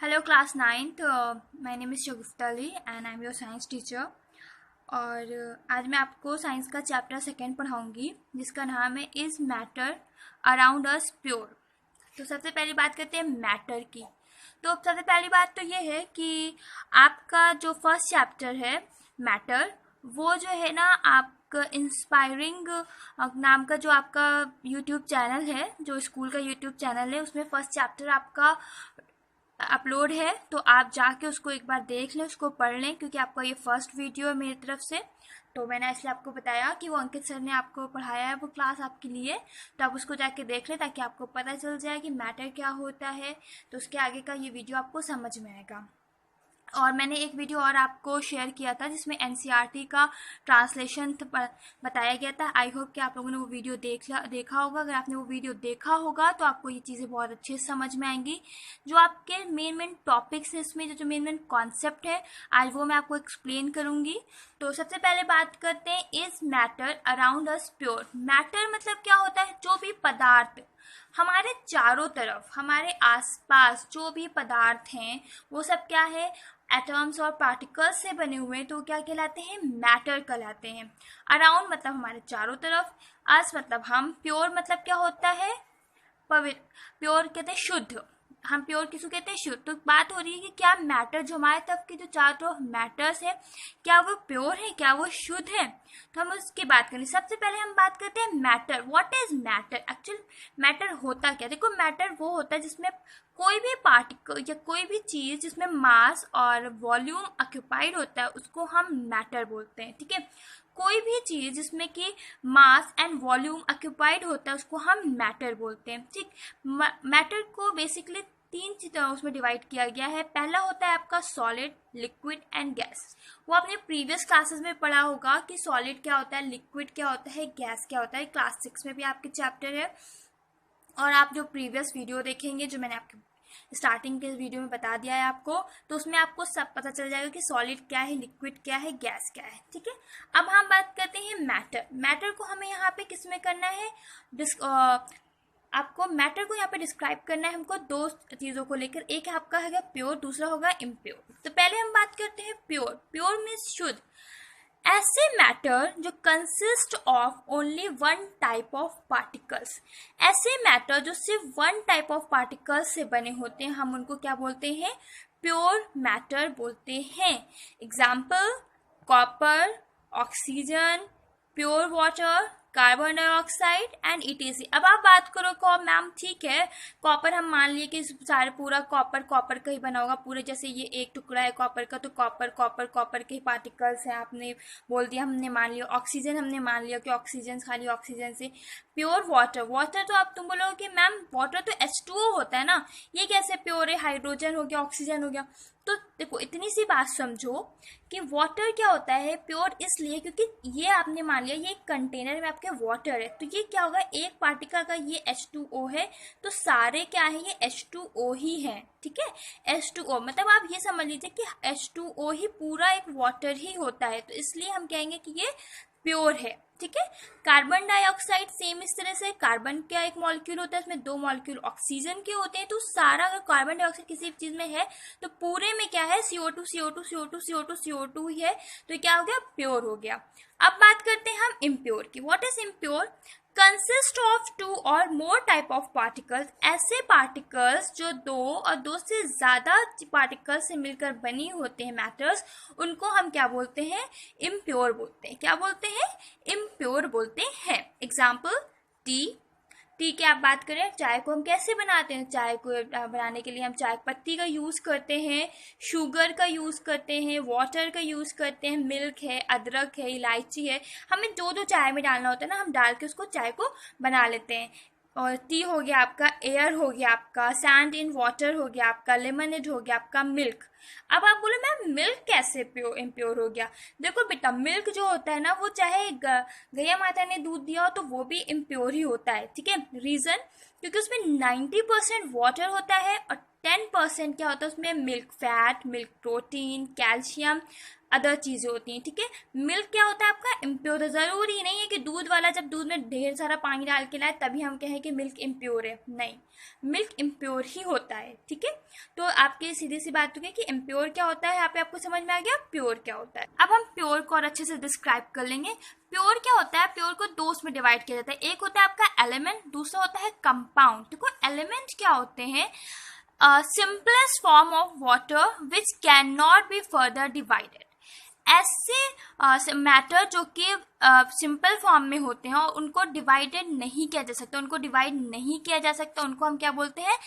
Hello, class ninth. My name is Shagufta Ali and I'm your science teacher. और आज मैं आपको science का चैप्टर सेकेंड पढ़ाऊंगी जिसका नाम है is matter around us pure. तो सबसे पहली बात करते हैं मैटर की। तो सबसे पहली बात तो ये है कि आपका जो फर्स्ट चैप्टर है मैटर, वो जो है ना आपका इंस्पायरिंग नाम का जो आपका यूट्यूब चैनल है, जो स्कूल का यूट्यूब चैनल है, उसमें फर्स्ट चैप्टर आपका अपलोड है। तो आप जाके उसको एक बार देख लें, उसको पढ़ लें, क्योंकि आपका ये फर्स्ट वीडियो है मेरी तरफ से। तो मैंने इसलिए आपको बताया कि वो अंकित सर ने आपको पढ़ाया है वो क्लास आपके लिए, तो आप उसको जाके देख लें ताकि आपको पता चल जाए कि मैटर क्या होता है। तो उसके आगे का ये वीडियो आपको समझ में आएगा। और मैंने एक वीडियो और आपको शेयर किया था जिसमें एनसीईआरटी का ट्रांसलेशन बताया गया था। आई होप कि आप लोगों ने वो वीडियो देखा होगा। अगर आपने वो वीडियो देखा होगा तो आपको ये चीज़ें बहुत अच्छे से समझ में आएंगी। जो आपके मेन टॉपिक्स हैं इसमें, जो मेन कॉन्सेप्ट है, आज वो मैं आपको एक्सप्लेन करूंगी। तो सबसे पहले बात करते हैं is matter around us pure. Matter मतलब क्या होता है? जो भी पदार्थ हमारे चारों तरफ, हमारे आसपास जो भी पदार्थ हैं वो सब क्या है? एटम्स और पार्टिकल्स से बने हुए हैं। तो क्या कहलाते हैं? मैटर कहलाते हैं। अराउंड मतलब हमारे चारों तरफ, अस मतलब हम, प्योर मतलब क्या होता है? पवित्र। प्योर कहते हैं शुद्ध। हम प्योर किसको कहते हैं? शुद्ध। तो बात हो रही है कि क्या मैटर, जो हमारे तरफ के जो चारों मैटर्स है, क्या वो प्योर है, क्या वो शुद्ध है? तो हम उसकी बात करें। सबसे पहले हम बात करते हैं matter. What is matter? Actual matter होता क्या? देखो, मैटर वो होता है जिसमें कोई भी पार्टिकल या कोई भी चीज जिसमें मास और वॉल्यूम ऑक्यूपाइड होता है उसको हम मैटर बोलते हैं। ठीक है, कोई भी चीज जिसमें कि मास एंड वॉल्यूम ऑक्यूपाइड होता है उसको हम मैटर बोलते हैं। ठीक, मैटर को बेसिकली तीन चीजों उसमें डिवाइड किया गया है। पहला होता है आपका सॉलिड, लिक्विड एंड गैस। वो आपने प्रीवियस क्लासेस में पढ़ा होगा कि सॉलिड क्या होता है, लिक्विड क्या होता है, गैस क्या होता है। क्लास 6 में भी आपके चैप्टर है। और आप जो प्रीवियस वीडियो देखेंगे, जो मैंने आपके स्टार्टिंग के वीडियो में बता दिया है आपको, तो उसमें आपको सब पता चल जाएगा कि सॉलिड क्या है, लिक्विड क्या है, गैस क्या है। ठीक है, अब हम बात करते हैं मैटर। मैटर को हमें यहाँ पे किस में करना है? आपको मैटर को यहाँ पे डिस्क्राइब करना है हमको दो चीजों को लेकर। एक आपका है प्योर, दूसरा होगा इम्प्योर। तो पहले हम बात करते हैं प्योर। प्योर मीन्स शुद्ध। ऐसे मैटर जो consist of only one type of particles. ऐसे मैटर जो सिर्फ वन टाइप ऑफ पार्टिकल्स से बने होते हैं, हम उनको क्या बोलते हैं? प्योर मैटर बोलते हैं। Example, copper, oxygen, pure water, carbon dioxide and etc. अब आप बात करो को मैम ठीक है, कॉपर हम मान लिए कि सारे पूरा कॉपर कॉपर का ही बना होगा पूरे, जैसे ये एक टुकड़ा है कॉपर का, तो कॉपर कॉपर कॉपर के ही पार्टिकल्स हैं, आपने बोल दिया, हमने मान लिया। ऑक्सीजन हमने मान लिया कि ऑक्सीजन खाली ऑक्सीजन से। प्योर वाटर, वाटर तो आप तुम बोलोगे कि मैम वाटर तो H2O होता है ना, ये कैसे प्योर है? हाइड्रोजन हो गया, ऑक्सीजन हो गया। तो देखो, इतनी सी बात समझो कि वाटर क्या होता है प्योर, इसलिए क्योंकि ये आपने मान लिया ये एक कंटेनर में आपके वाटर है, तो ये क्या होगा? एक पार्टिकल का ये H2O है, तो सारे क्या है? ये H2O ही है। ठीक है, H2O मतलब आप ये समझ लीजिए कि H2O ही पूरा एक वाटर ही होता है, तो इसलिए हम कहेंगे कि ये प्योर है। ठीक है, कार्बन डाइऑक्साइड सेम इस तरह से। कार्बन का एक मॉलिक्यूल होता है, इसमें दो मॉलिक्यूल ऑक्सीजन के होते हैं, तो सारा अगर कार्बन डाइऑक्साइड किसी भी चीज में है तो पूरे में क्या है? CO2 CO2 CO2 CO2 CO2 ही है, तो क्या हो गया? प्योर हो गया। अब बात करते हैं हम इम्प्योर की। What is impure? Consist of two or more type of particles. ऐसे पार्टिकल्स जो दो और दो से ज्यादा पार्टिकल्स से मिलकर बनी होते हैं, मैटर्स, उनको हम क्या बोलते हैं? इम्प्योर बोलते हैं। क्या बोलते हैं? इम्प्योर बोलते हैं। Example, T. टी की आप बात करें, चाय को हम कैसे बनाते हैं? चाय को बनाने के लिए हम चाय पत्ती का यूज करते हैं, शुगर का यूज करते हैं, वाटर का यूज करते हैं, मिल्क है, अदरक है, इलायची है, हमें जो जो चाय में डालना होता है ना, हम डाल के उसको चाय को बना लेते हैं। और टी हो गया आपका, एयर हो गया आपका, सैंड इन वाटर हो गया आपका, लेमनेड हो गया आपका, मिल्क। अब आप बोले मैम मिल्क कैसे इम्प्योर हो गया? देखो बेटा, मिल्क जो होता है ना, वो चाहे गैया माता ने दूध दिया हो तो वो भी इम्प्योर ही होता है। ठीक है, रीजन क्योंकि उसमें 90% वाटर होता है और 10% क्या होता है उसमें? Milk fat, milk protein, calcium, other चीज़ें होती हैं, ठीक है। मिल्क क्या होता है आपका इम्प्योर। ज़रूरी नहीं है कि दूध वाला जब दूध में ढेर सारा पानी डाल के लाए तभी हम कहें कि मिल्क इम्प्योर है, नहीं, मिल्क इम्प्योर ही होता है, ठीक है। तो आपकी सीधी सी बात हो गई कि इम्प्योर क्या होता है, यहाँ पे आपको समझ में आ गया प्योर क्या होता है। अब हम प्योर को और अच्छे से डिस्क्राइब कर लेंगे। प्योर क्या होता है, प्योर को दो में डिवाइड किया जाता है, एक होता है आपका एलिमेंट, दूसरा होता है कंपाउंड। देखो एलिमेंट क्या होते हैं, simplest form of water which cannot be further divided। ऐसे मैटर जो कि सिंपल फॉर्म में होते हैं और उनको डिवाइडेड नहीं किया जा सकता, उनको डिवाइड नहीं किया जा सकता, उनको हम क्या बोलते हैं,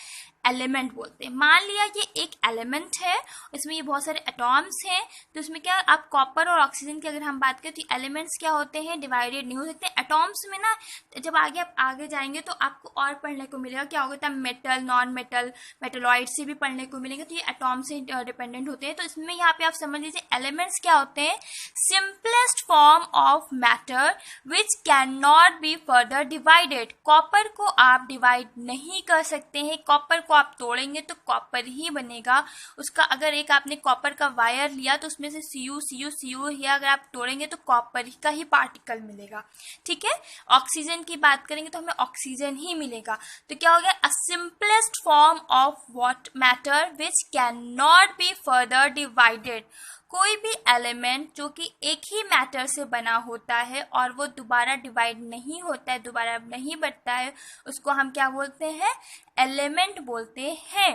एलिमेंट बोलते हैं। मान लिया ये एक एलिमेंट है, इसमें ये बहुत सारे एटॉम्स हैं, तो इसमें क्या आप कॉपर और ऑक्सीजन की अगर हम बात करें तो एलिमेंट्स क्या होते हैं, डिवाइडेड नहीं हो सकते। एटॉम्स में ना जब आगे आप आगे जाएंगे तो आपको और पढ़ने को मिलेगा क्या होता है, मेटल, नॉन मेटल, मेटलॉइड से भी पढ़ने को मिलेंगे, तो ये एटॉम से डिपेंडेंट होते हैं। तो इसमें यहाँ पे आप समझ लीजिए एलिमेंट्स क्या होते हैं, simplest form of matter which can not be further divided. Copper को आप डिवाइड नहीं कर सकते हैं, कॉपर को आप तोड़ेंगे तो कॉपर ही बनेगा। उसका अगर एक आपने कॉपर का वायर लिया तो उसमें से Cu या अगर आप तोड़ेंगे तो कॉपर का ही पार्टिकल मिलेगा, ठीक है। ऑक्सीजन की बात करेंगे तो हमें ऑक्सीजन ही मिलेगा। तो क्या हो गया, अ simplest form of what matter which can not be further divided. कोई भी एलिमेंट जो कि एक ही मैटर से बना होता है और वो दोबारा डिवाइड नहीं होता है, दोबारा नहीं बढ़ता है, उसको हम क्या बोलते हैं, एलिमेंट बोलते हैं।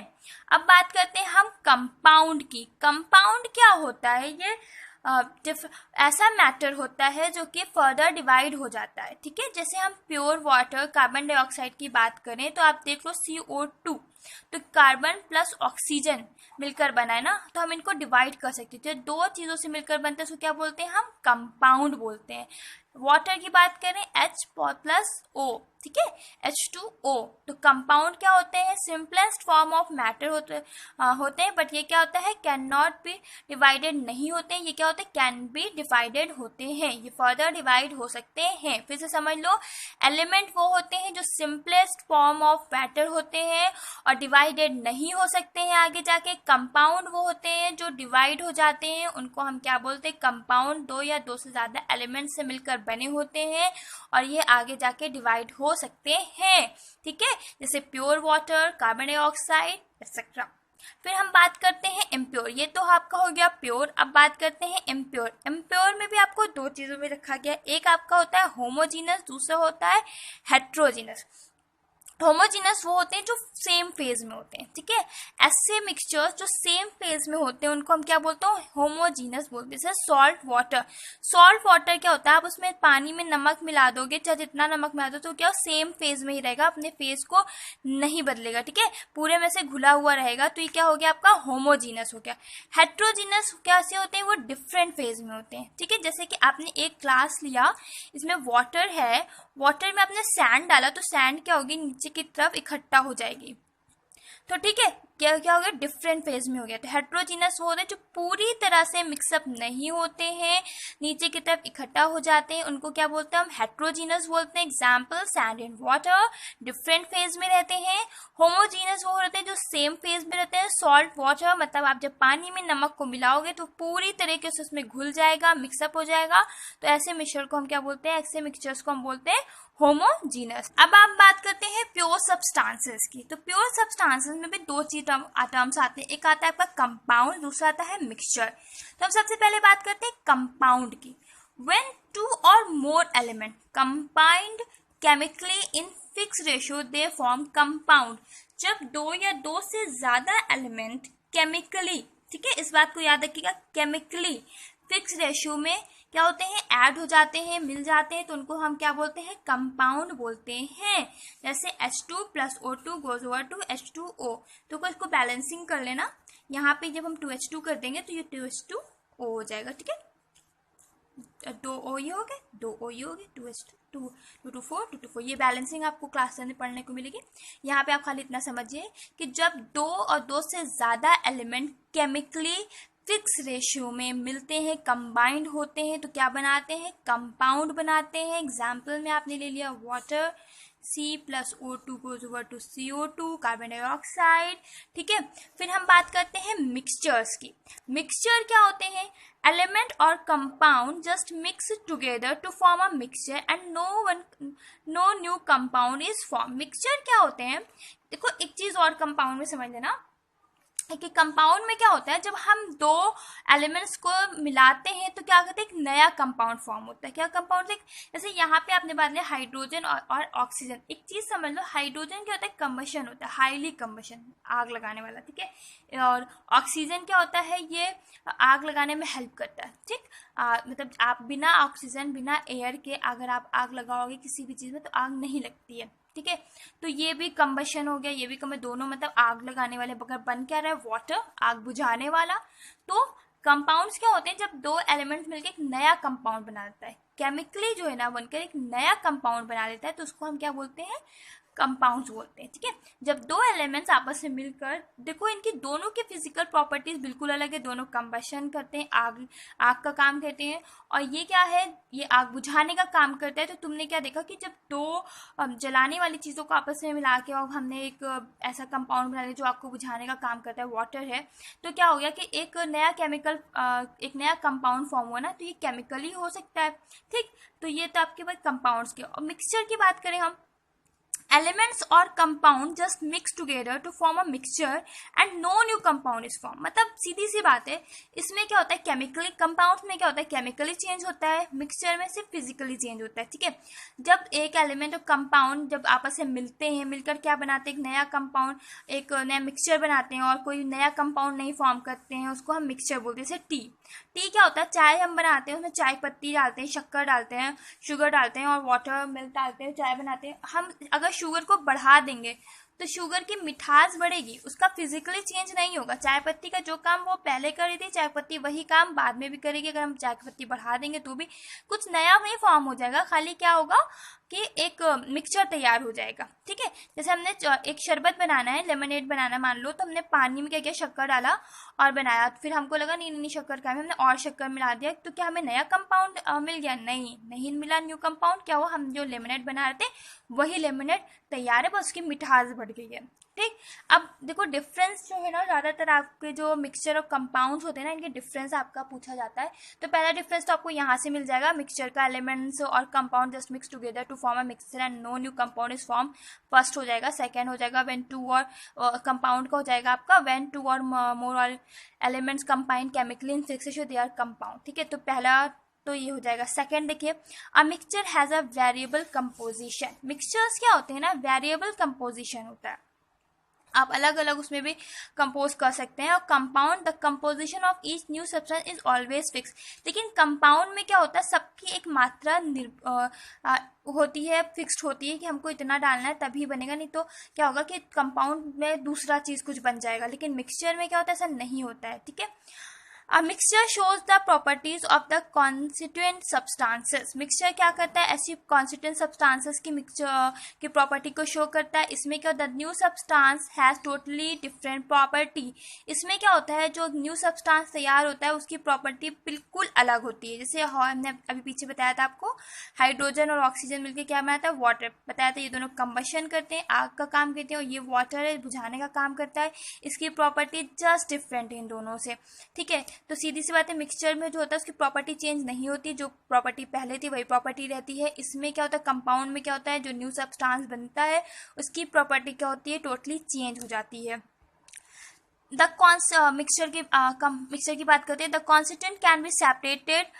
अब बात करते हैं हम कंपाउंड की। कंपाउंड क्या होता है, ये ऐसा मैटर होता है जो कि फर्दर डिवाइड हो जाता है, ठीक है। जैसे हम प्योर वाटर, कार्बन डाइऑक्साइड की बात करें तो आप देख लो CO2, तो कार्बन प्लस ऑक्सीजन मिलकर बना है ना, तो हम इनको डिवाइड कर सकते थे। दो चीज़ों से मिलकर बनते हैं, उसको क्या बोलते हैं, हम कंपाउंड बोलते हैं। वाटर की बात करें H प्लस O, ठीक है, H2O। तो कंपाउंड क्या होते हैं, सिंपलेस्ट फॉर्म ऑफ मैटर होते हैं, बट ये क्या होता है, कैन नॉट बी डिवाइडेड नहीं होते हैं। ये क्या होते हैं, कैन बी डिवाइडेड होते हैं, ये फर्दर डिवाइड हो सकते हैं। फिर से समझ लो, एलिमेंट वो होते हैं जो सिंपलेस्ट फॉर्म ऑफ मैटर होते हैं और डिवाइडेड नहीं हो सकते हैं आगे जाके। कंपाउंड वो होते हैं जो डिवाइड हो जाते हैं, उनको हम क्या बोलते हैं, कंपाउंड। दो या दो से ज्यादा एलिमेंट से मिलकर बने होते हैं और ये आगे जाके डिवाइड हो सकते हैं, ठीक है, जैसे pure water, carbon dioxide etcetera. फिर हम बात करते हैं इम्प्योर। ये तो आपका हो गया प्योर। अब बात करते हैं इम्प्योर। इम्प्योर में भी आपको दो चीजों में रखा गया, एक आपका होता है होमोजीनस, दूसरा होता है हेट्रोजीनस। होमोजीनस वो होते हैं जो सेम फेज में होते हैं, ठीक है। ऐसे मिक्सचर्स जो सेम फेज में होते हैं उनको हम क्या बोलते हैं, होमोजीनस बोलते हैं। जैसे सॉल्ट वाटर, सॉल्ट वाटर क्या होता है, आप उसमें पानी में नमक मिला दोगे, चाहे जितना नमक मिला दो तो क्या सेम फेज में ही रहेगा, अपने फेज को नहीं बदलेगा, ठीक है, पूरे में से घुला हुआ रहेगा। तो ये क्या हो गया, आपका होमोजीनस हो गया। हेट्रोजीनस कैसे होते हैं, वो डिफरेंट फेज में होते हैं, ठीक है। जैसे कि आपने एक ग्लास लिया, इसमें वाटर है, वाटर में आपने सैंड डाला तो सैंड क्या होगी, नीचे की तरफ इकट्ठा हो जाएगी, तो ठीक है, क्या क्या हो गया, डिफरेंट फेज में हो गया। तो हेट्रोजीनस वो होते हैं जो पूरी तरह से मिक्सअप नहीं होते हैं, नीचे की तरफ इकट्ठा हो जाते हैं, उनको क्या बोलते हैं, हम हेट्रोजीनस बोलते हैं। Example, sand and water different phase में रहते हैं। होमोजीनस वो रहते हैं जो सेम फेज में रहते हैं। सॉल्ट वाटर मतलब आप जब पानी में नमक को मिलाओगे तो पूरी तरीके से उसमें घुल जाएगा, मिक्सअप हो जाएगा, तो ऐसे मिक्सचर को हम क्या बोलते हैं, ऐसे मिक्सचर्स को हम बोलते हैं होमोजीनस। अब आप बात करते हैं प्योर सब्सटेंसेस की। तो प्योर सब्सटेंसेस में भी दो चीज टर्म्स आते हैं, एक आता है आपका कंपाउंड, दूसरा आता है मिक्सचर। तो हम सबसे पहले बात करते हैं कंपाउंड की। When two or more element combined chemically in fix ratio they form compound. जब दो या दो से ज्यादा एलिमेंट केमिकली, ठीक है, इस बात को याद रखिएगा, केमिकली फिक्स रेशियो में क्या होते हैं, ऐड हो जाते हैं, मिल जाते हैं, तो उनको हम क्या बोलते हैं, कंपाउंड बोलते हैं। जैसे H2 plus O2 goes over to H2O। तो इसको बैलेंसिंग कर लेना, यहाँ पे जब हम 2H2 कर देंगे तो ये 2H2O हो जाएगा, ठीक है, 2 O ये हो गए, 2 O ये हो गए, 2H2 2 4 2 4, ये बैलेंसिंग आपको क्लास में पढ़ने को मिलेगी। यहाँ पे आप खाली इतना समझिए कि जब दो और दो से ज्यादा एलिमेंट केमिकली फिक्स रेशियो में मिलते हैं, कंबाइंड होते हैं, तो क्या बनाते हैं, कंपाउंड बनाते हैं। एग्जाम्पल में आपने ले लिया water, C+O2 goes over to CO2, carbon dioxide. ठीक है, फिर हम बात करते हैं मिक्सचर्स की। मिक्सचर क्या होते हैं? एलिमेंट और compound just mix together to form a mixture and no new compound is form. Mixture क्या होते हैं? देखो एक चीज और कंपाउंड में समझ लेना कि कंपाउंड में क्या होता है, जब हम दो एलिमेंट्स को मिलाते हैं तो क्या कहते हैं, एक नया कंपाउंड फॉर्म होता है। क्या कंपाउंड? जैसे यहाँ पे आपने बात लिया हाइड्रोजन और ऑक्सीजन। एक चीज समझ लो, हाइड्रोजन क्या होता है? कंबशन होता है, हाईली कंबशन, आग लगाने वाला। ठीक है, और ऑक्सीजन क्या होता है? ये आग लगाने में हेल्प करता है। ठीक, मतलब आप बिना ऑक्सीजन, बिना एयर के अगर आप आग लगाओगे किसी भी चीज में तो आग नहीं लगती है। ठीक है, तो ये भी कंबशन हो गया, ये भी दोनों मतलब आग लगाने वाले। बगैर बन क्या रहा है? वाटर, आग बुझाने वाला। तो कंपाउंड्स क्या होते हैं? जब दो एलिमेंट्स मिलकर एक नया कंपाउंड बना देता है, केमिकली जो है ना बनकर एक नया कंपाउंड बना देता है, तो उसको हम क्या बोलते हैं? कंपाउंड्स बोलते हैं। ठीक है, जब दो एलिमेंट्स आपस में मिलकर, देखो इनकी दोनों की फिजिकल प्रॉपर्टीज बिल्कुल अलग है। दोनों कंबशन करते हैं, आग का काम करते हैं, और ये क्या है? ये आग बुझाने का काम करता है। तो तुमने क्या देखा कि जब दो जलाने वाली चीज़ों को आपस में मिला के और हमने एक ऐसा कंपाउंड बना लिया जो आग को बुझाने का काम करता है, वाटर है, तो क्या हो गया कि एक नया केमिकल, एक नया कंपाउंड फॉर्म हुआ ना, तो ये केमिकली हो सकता है। ठीक, तो ये तो आपके पास कंपाउंड्स के। और मिक्सचर की बात करें हम, एलिमेंट्स और compound just mix together to form a mixture and no new compound is form. मतलब सीधी सी बात है, इसमें क्या होता है? केमिकली, कंपाउंड में क्या होता है? केमिकली चेंज होता है, मिक्सचर में सिर्फ फिजिकली चेंज होता है। ठीक है, जब एक एलिमेंट और कंपाउंड जब आपस में मिलते हैं, मिलकर क्या बनाते हैं? एक नया कंपाउंड, एक नया मिक्सचर बनाते हैं, और कोई नया कंपाउंड नहीं फॉर्म करते हैं, उसको हम मिक्सचर बोलते हैं। जैसे टी क्या होता है? चाय हम बनाते हैं, उसमें चाय पत्ती डालते हैं, शक्कर डालते हैं, शुगर डालते हैं और वाटर मिल्क डालते हैं, चाय बनाते हैं। हम अगर शुगर को बढ़ा देंगे तो शुगर की मिठास बढ़ेगी, उसका फिजिकली चेंज नहीं होगा। चाय पत्ती का जो काम वो पहले कर रही थी, चाय पत्ती वही काम बाद में भी करेगी। अगर हम चाय पत्ती बढ़ा देंगे तो भी कुछ नया नहीं फॉर्म हो जाएगा, खाली क्या होगा कि एक मिक्सचर तैयार हो जाएगा। ठीक है, जैसे हमने एक शरबत बनाना है, लेमनेड बनाना मान लो, तो हमने पानी में क्या किया? शक्कर डाला और बनाया। फिर हमको लगा नहीं शक्कर का, हमने और शक्कर मिला दिया, तो क्या हमें नया कंपाउंड मिल गया? नहीं मिला न्यू कंपाउंड। क्या हुआ? हम जो लेमनेड बना रहे थे वही लेमनेड तैयार है, बस उसकी मिठास बढ़ गई है। ठीक, अब देखो डिफरेंस जो है ना, ज़्यादातर आपके जो मिक्सचर और कंपाउंड्स होते हैं ना, इनके डिफरेंस आपका पूछा जाता है। तो पहला डिफरेंस तो आपको यहाँ से मिल जाएगा, मिक्सचर का एलिमेंट्स और compound just mix together to form a mixture and no new compound is form. First हो जाएगा। सेकंड हो जाएगा व्हेन टू और कंपाउंड का हो जाएगा आपका when two or more elements combine chemically in fix they are compound. ठीक है, तो पहला तो ये हो जाएगा। सेकंड देखिए, a mixture has a variable composition. Mixtures क्या होते हैं ना? वेरिएबल कंपोजिशन होता है, आप अलग अलग उसमें भी कंपोज कर सकते हैं। और compound, the composition of each new substance is always fix. लेकिन कंपाउंड में क्या होता है? सबकी एक मात्रा होती है, फिक्स्ड होती है कि हमको इतना डालना है तभी बनेगा, नहीं तो क्या होगा कि कंपाउंड में दूसरा चीज़ कुछ बन जाएगा। लेकिन मिक्सचर में क्या होता है? ऐसा नहीं होता है। ठीक है, A mixture shows the properties of the constituent substances. Mixture क्या करता है? ऐसी constituent substances की मिक्सचर की प्रॉपर्टी को शो करता है। इसमें क्या होता है? New substance has totally different property. इसमें क्या होता है? जो न्यू सब्सटेंस तैयार होता है उसकी प्रॉपर्टी बिल्कुल अलग होती है। जैसे हमने अभी पीछे बताया था आपको, हाइड्रोजन और ऑक्सीजन मिलकर क्या बनाता है? वाटर बताया था। ये दोनों कंबशन करते हैं, आग का काम करते हैं, और ये वाटर है, बुझाने का काम करता है। इसकी प्रॉपर्टी जस्ट डिफरेंट है इन दोनों से। ठीक है, तो सीधी सी बात है, मिक्सचर में जो होता है उसकी प्रॉपर्टी चेंज नहीं होती, जो प्रॉपर्टी पहले थी वही प्रॉपर्टी रहती है। इसमें क्या होता है? कंपाउंड में क्या होता है? जो न्यू सब्सटेंस बनता है उसकी प्रॉपर्टी क्या होती है? टोटली चेंज हो जाती है। मिक्सचर की बात करते हैं। The constituent can be separated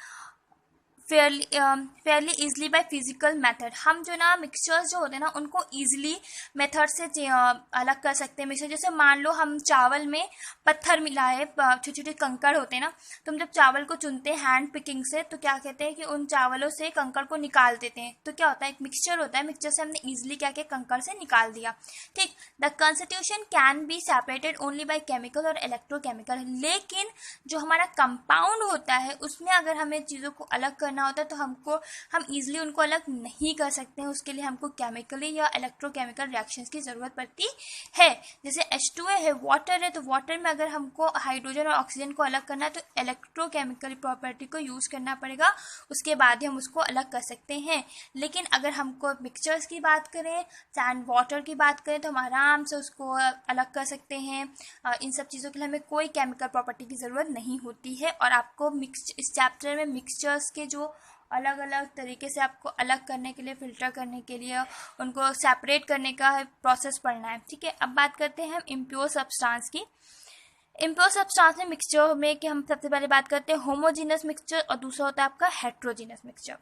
Fairlie easily by physical method. हम जो ना मिक्सचर्स जो होते हैं ना उनको ईजिली मेथड से अलग कर सकते हैं मिक्सचर। जैसे मान लो हम चावल में पत्थर मिलाए, छोटे छोटे कंकड़ होते हैं ना, तो हम जब चावल को चुनते हैं हैंड पिकिंग से, तो क्या कहते हैं कि उन चावलों से कंकड़ को निकाल देते हैं। तो क्या होता है? एक मिक्सचर होता है, मिक्सचर से हमने ईजिली क्या किया? कंकड़ से निकाल दिया। ठीक, the constitution can be separated only by chemical और इलेक्ट्रोकेमिकल। लेकिन जो हमारा कंपाउंड होता है उसमें अगर हमें चीज़ों को अलग करना करना होता है तो हम ईजिली उनको अलग नहीं कर सकते हैं। उसके लिए हमको केमिकली या इलेक्ट्रोकेमिकल रिएक्शंस की ज़रूरत पड़ती है। जैसे H2A है, वाटर है, तो वाटर में अगर हमको हाइड्रोजन और ऑक्सीजन को अलग करना है तो इलेक्ट्रोकेमिकल प्रॉपर्टी को यूज़ करना पड़ेगा, उसके बाद ही हम उसको अलग कर सकते हैं। लेकिन अगर हमको मिक्सचर्स की बात करें, सैंड वाटर की बात करें, तो हम आराम से उसको अलग कर सकते हैं। इन सब चीज़ों के लिए हमें कोई केमिकल प्रॉपर्टी की ज़रूरत नहीं होती है। और आपको इस चैप्टर में मिक्सचर्स के जो अलग अलग तरीके से आपको अलग करने के लिए, फिल्टर करने के लिए, उनको सेपरेट करने का प्रोसेस पढ़ना है। ठीक है, अब बात करते हैं हम इम्प्योर सब्सटेंस की। इम्प्योर सब्सटेंस में मिक्सचर में कि हम सबसे पहले बात करते हैं होमोजीनस मिक्सचर और दूसरा होता है आपका हेट्रोजीनस मिक्सचर।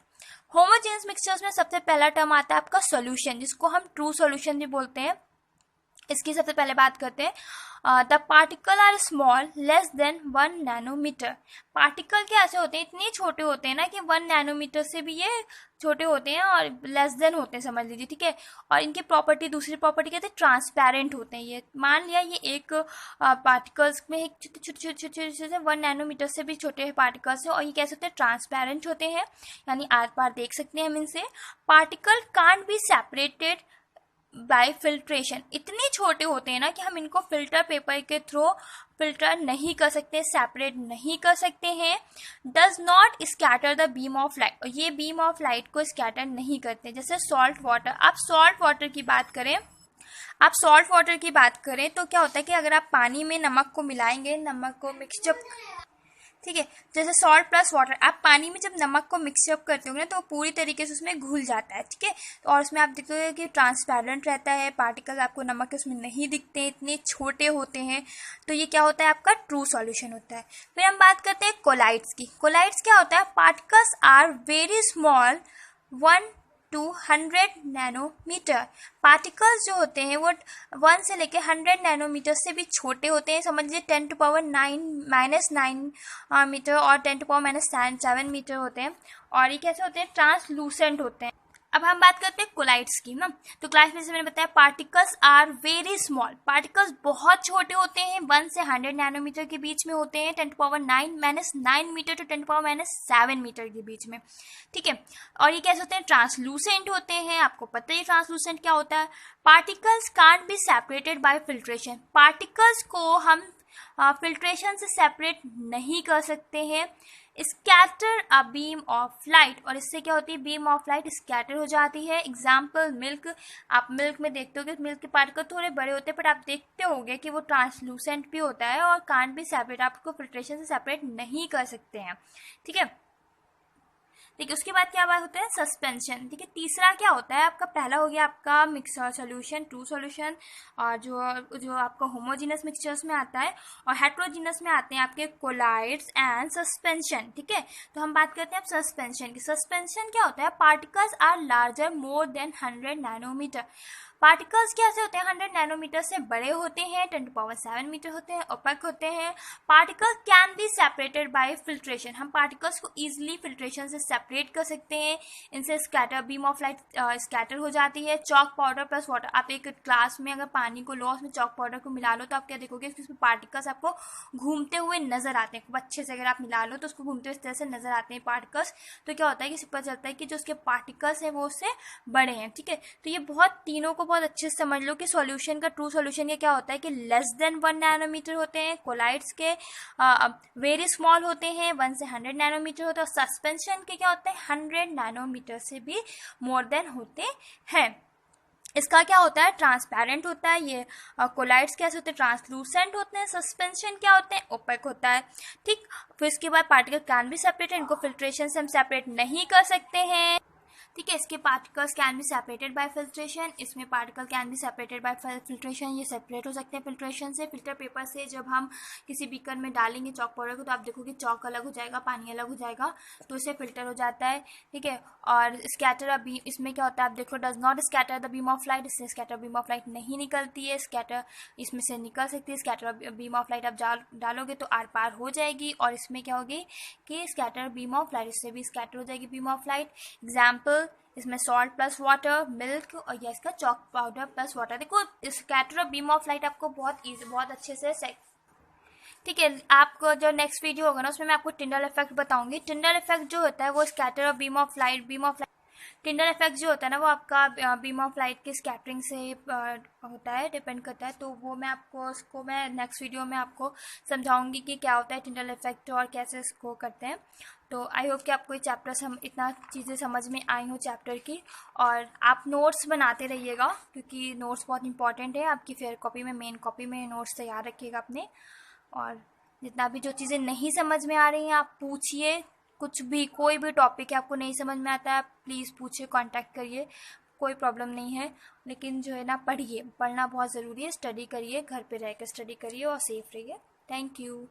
होमोजीनस मिक्सचर्स में सबसे पहला टर्म आता है आपका सॉल्यूशन, जिसको हम ट्रू सॉल्यूशन भी बोलते हैं। इसकी सबसे पहले बात करते हैं, the particle are small less than 1 nanometer. Particle क्या ऐसे होते हैं, इतने छोटे होते हैं ना कि 1 नैनोमीटर से भी ये छोटे होते हैं और लेस देन होते हैं, समझ लीजिए। ठीक है, और इनकी प्रॉपर्टी, दूसरी प्रॉपर्टी कहते हैं ट्रांसपेरेंट होते हैं। ये मान लिया ये एक पार्टिकल्स में एक छोटे छोटे 1 नैनोमीटर से भी छोटे पार्टिकल्स हैं और ये कैसे होते हैं, ट्रांसपेरेंट होते हैं, यानी आर पार देख सकते हैं हम इनसे। Particle can't be separated by filtration. इतने छोटे होते हैं ना कि हम इनको फिल्टर पेपर के थ्रू फिल्टर नहीं कर सकते, सेपरेट नहीं कर सकते हैं। Does not scatter the beam of light, और ये बीम ऑफ लाइट को स्कैटर नहीं करते। जैसे सॉल्ट वाटर, आप सॉल्ट वाटर की बात करें, तो क्या होता है कि अगर आप पानी में नमक को मिलाएंगे, नमक को मिक्सचर, ठीक है, जैसे सॉल्ट प्लस वाटर, आप पानी में जब नमक को मिक्सअप करते होंगे ना तो पूरी तरीके से उसमें घुल जाता है। ठीक है, और उसमें आप देखते हो कि ट्रांसपेरेंट रहता है, पार्टिकल्स आपको नमक के उसमें नहीं दिखते हैं, इतने छोटे होते हैं। तो ये क्या होता है, आपका ट्रू सॉल्यूशन होता है। फिर हम बात करते हैं कोलाइड्स की। कोलाइड्स क्या होता है, particles are very small 1 to 100 nanometer. Particles जो होते हैं वो 1 से लेकर 100 नैनोमीटर से भी छोटे होते हैं। समझ लीजिए 10⁻⁹ मीटर और 10⁻⁷ मीटर होते हैं। और ये कैसे होते हैं, ट्रांसलूसेंट होते हैं। अब हम बात करते हैं कोलाइड्स की ना। तो क्लास में से मैंने बताया particles are very small, particles बहुत छोटे होते हैं, 1 से 100 नैनोमीटर के बीच में होते हैं, 10⁻⁹ मीटर टू 10⁻⁷ मीटर के बीच में। ठीक है, और ये कैसे होते हैं, ट्रांसलूसेंट होते हैं। आपको पता ही ट्रांसलूसेंट क्या होता है। Particles can't be separated by filtration, particles को हम फिल्ट्रेशन से सेपरेट नहीं कर सकते हैं। Scatter a beam of light, और इससे क्या होती है, बीम ऑफ लाइट स्कैटर हो जाती है। एग्जाम्पल मिल्क, आप मिल्क में देखते हो कि मिल्क के पार्टिकल थोड़े बड़े होते हैं, बट आप देखते होंगे कि वो ट्रांसलूसेंट भी होता है और कांट भी सेपरेट, आपको फिल्ट्रेशन से सेपरेट नहीं कर सकते हैं। ठीक है, देखिए उसके बाद क्या बात होता है, सस्पेंशन। ठीक है, तीसरा क्या होता है आपका, पहला हो गया आपका मिक्सर सॉल्यूशन, ट्रू सॉल्यूशन, और जो आपका होमोजीनस मिक्सचर्स में आता है, और हेट्रोजीनस में आते हैं आपके कोलाइड्स एंड सस्पेंशन। ठीक है, तो हम बात करते हैं अब सस्पेंशन की। सस्पेंशन क्या होता है, particles are larger more than 100 nanometer. Particles कैसे होते हैं, 100 नैनोमीटर से बड़े होते हैं, 10⁻⁷ मीटर होते हैं, ओपेक होते हैं। Particles can be separated by filtration, हम पार्टिकल्स को इजीली फिल्ट्रेशन से सेपरेट कर सकते हैं। इनसे scatter, beam of light scatter हो जाती है। चॉक पाउडर प्लस वाटर, आप एक ग्लास में अगर पानी को लो, उसमें चॉक पाउडर को मिला लो, तो आप क्या देखोगे कि उसमें पार्टिकल्स आपको घूमते हुए नजर आते हैं। खूब अच्छे से अगर आप मिला लो तो उसको घूमते हुए इस तरह से नजर आते हैं पार्टिकल्स। तो क्या होता है कि पता चलता है कि जो उसके पार्टिकल्स हैं वो उससे बड़े हैं। ठीक है, तो ये बहुत तीनों को बहुत अच्छे से समझ लो कि सॉल्यूशन का, ट्रू सॉल्यूशन का क्या होता है कि लेस देन 1 नैनोमीटर होते हैं, कोलाइड्स के वेरी स्मॉल होते हैं, 1 से 100 नैनोमीटर होते हैं, और सस्पेंशन के क्या होते हैं, 100 नैनोमीटर से भी मोर देन होते हैं। इसका क्या होता है, ट्रांसपेरेंट होता है। ये कोलाइड्स कैसे होते हैं, ट्रांसलूसेंट होते हैं। सस्पेंशन क्या होते हैं, ओपेक होता है। ठीक, फिर इसके बाद पार्टिकल कैन बी सेपरेट, इनको फिल्ट्रेशन से हम सेपरेट नहीं कर सकते हैं। ठीक है, इसके particles can be separated by filtration, इसमें particle can be separated by filtration, ये सेपरेट हो सकते हैं फिल्ट्रेशन से। फिल्टर पेपर से जब हम किसी बीकर में डालेंगे चॉक पाउडर को, तो आप देखोगे चॉक अलग हो जाएगा, पानी अलग हो जाएगा, तो इससे फिल्टर हो जाता है। ठीक है, और स्कैटर बीम, इसमें क्या होता है आप देखो, does not scatter the beam of light, इससे स्कैटर बीम ऑफ लाइट नहीं निकलती है। स्कैटर इसमें से निकल सकती है, स्कैटर बीम ऑफ लाइट आप डालोगे तो आर पार हो जाएगी, और इसमें क्या होगी कि स्कैटर बीम ऑफ लाइट, इससे भी स्कैटर हो जाएगी बीम ऑफ लाइट। एग्जाम्पल, इसमें सॉल्ट प्लस वाटर, मिल्क, और या इसका चॉक पाउडर प्लस वाटर। देखो स्कैटर और बीम ऑफ लाइट आपको बहुत अच्छे से ठीक है, आपको जो नेक्स्ट वीडियो होगा ना उसमें मैं आपको टिंडल इफेक्ट बताऊंगी। टिंडल इफेक्ट जो होता है वो स्कैटर और beam of light Tyndall effect जो होता है ना वो आपका बीम ऑफ लाइट की स्कैटरिंग से होता है, डिपेंड करता है। तो वो मैं आपको उसको मैं नेक्स्ट वीडियो में आपको समझाऊंगी कि क्या होता है टिंडल इफेक्ट और कैसे इसको करते हैं। तो आई होप कि आपको ये चैप्टर इतना चीज़ें समझ में आई हो चैप्टर की। और आप नोट्स बनाते रहिएगा क्योंकि नोट्स बहुत इंपॉर्टेंट है आपकी फेयर कॉपी में, मेन कॉपी में नोट्स तैयार रखिएगा अपने। और जितना भी जो चीज़ें नहीं समझ में आ रही हैं आप पूछिए, कुछ भी कोई भी टॉपिक है आपको नहीं समझ में आता है आप प्लीज़ पूछिए, कांटेक्ट करिए, कोई प्रॉब्लम नहीं है। लेकिन जो है ना पढ़िए, पढ़ना बहुत ज़रूरी है, स्टडी करिए, घर पे रह कर स्टडी करिए और सेफ रहिए। Thank you.